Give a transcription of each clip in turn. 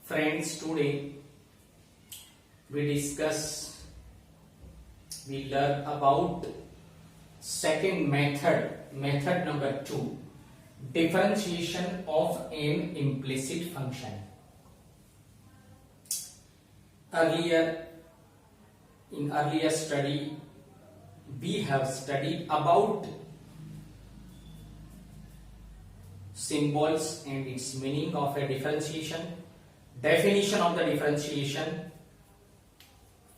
Friends, today we learn about second method number 2, differentiation of an implicit function. In earlier study, we have studied about symbols and its meaning of a differentiation, definition of the differentiation,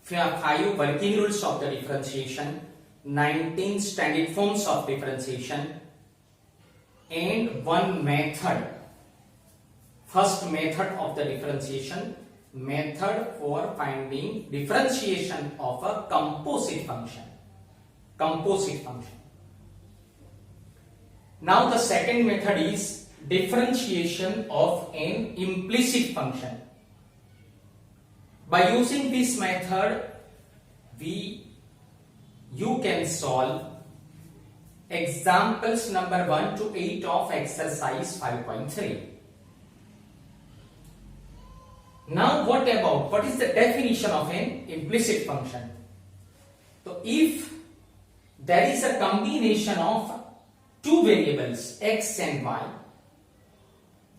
5 working rules of the differentiation, 19 standard forms of differentiation, and one method, first method of the differentiation, method for finding differentiation of a composite function. Now the second method is differentiation of an implicit function. By using this method, you can solve examples number 1 to 8 of exercise 5.3. Now what is the definition of an implicit function? So if there is a combination of two variables x and y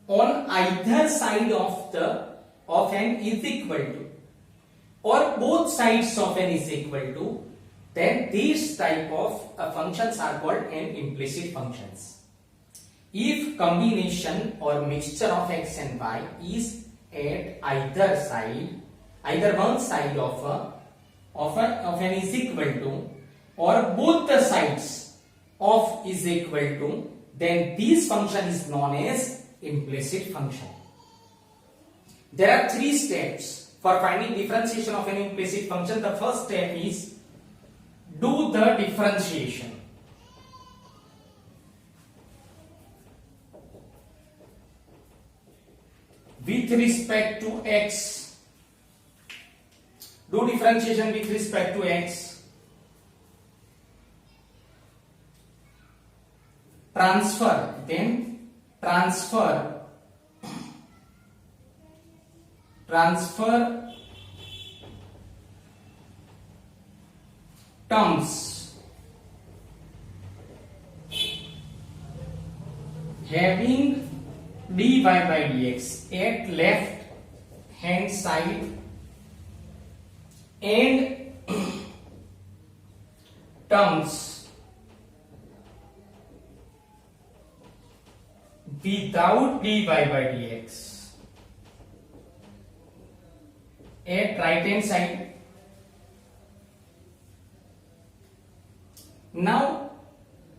on either side of n is equal to, or both sides of n is equal to, then these type of functions are called an implicit functions. If combination or mixture of x and y is at either one side of n is equal to, or both the sides of is equal to, then this function is known as implicit function. There are 3 steps for finding differentiation of an implicit function. The first step is do the differentiation. With respect to x, do differentiation with respect to x. Transfer terms having dy by dx at left hand side and terms without dy by dx at right hand side. Now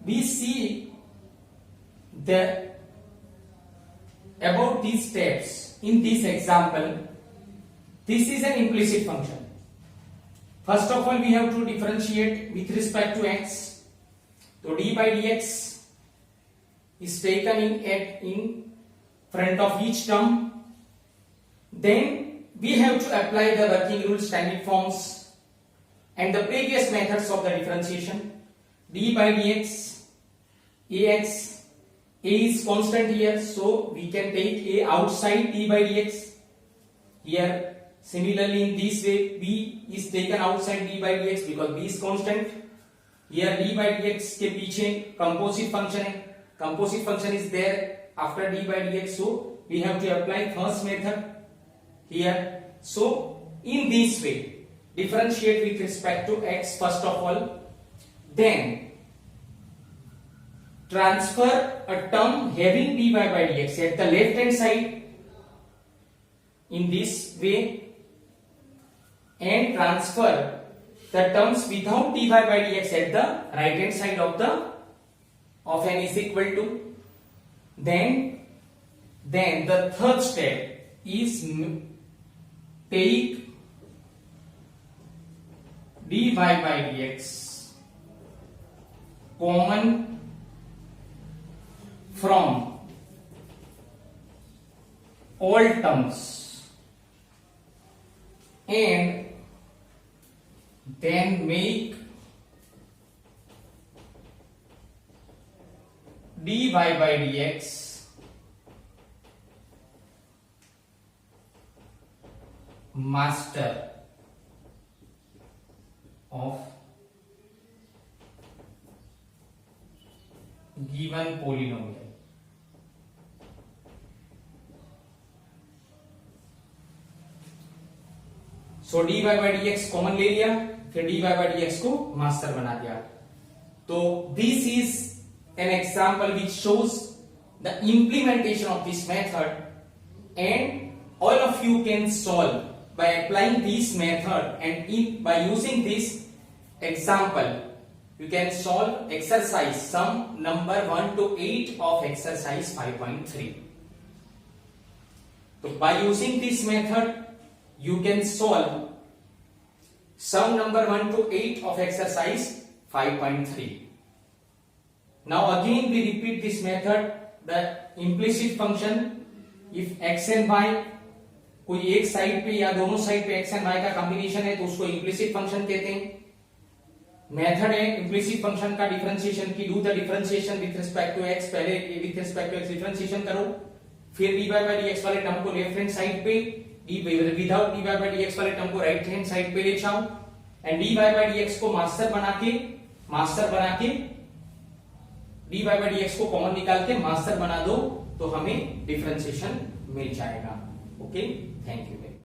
we see about these steps in this example. This is an implicit function. First of all, we have to differentiate with respect to x. So dy by dx is taken in front of each term. Then we have to apply the working rules, standard forms, and the previous methods of the differentiation. D by dx, ax, a is constant here, so we can take a outside d by dx. Here, similarly in this way, b is taken outside d by dx because b is constant. Here d by dx के पीछे composite function है. Composite function is there after d by dx, so we have to apply first method here. So in this way, differentiate with respect to x first of all. Then transfer a term having dy by dx at the left hand side in this way, and transfer the terms without dy by dx at the right hand side of n is equal to. Then the third step is take dy by dx common from all terms and then make dy by dx master of given polynomial. So dy by dx common ले लिया, फिर dy by dx को master बना दिया. तो this is an example which shows the implementation of this method and all of you can solve by applying this method, and by using this example you can solve exercise sum number 1 to 8 of exercise 5.3. So by using this method you can solve sum number 1 to 8 of exercise 5.3. Now again we repeat this method, the implicit function. If x and y कोई एक side पे या दोनों side पे x and y का combination है तो उसको इम्प्लिसिट फंक्शन कहते हैं. मेथड है इम्प्लिसिट फंक्शन का डिफरेंशिएशन की. Do the differentiation with respect to x, पहले with respect to x differentiation करो, फिर dy by dx वाले टर्म को लेफ्ट हैंड साइड पे, विदाउट dy by dx वाले टर्म को राइट हैंड साइड पे ले जाओ, एंड dy by dx को मास्टर बना के dy by dx को कॉमन निकाल के मास्टर बना दो तो हमें डिफरेंशिएशन मिल जाएगा. Okay, thank you.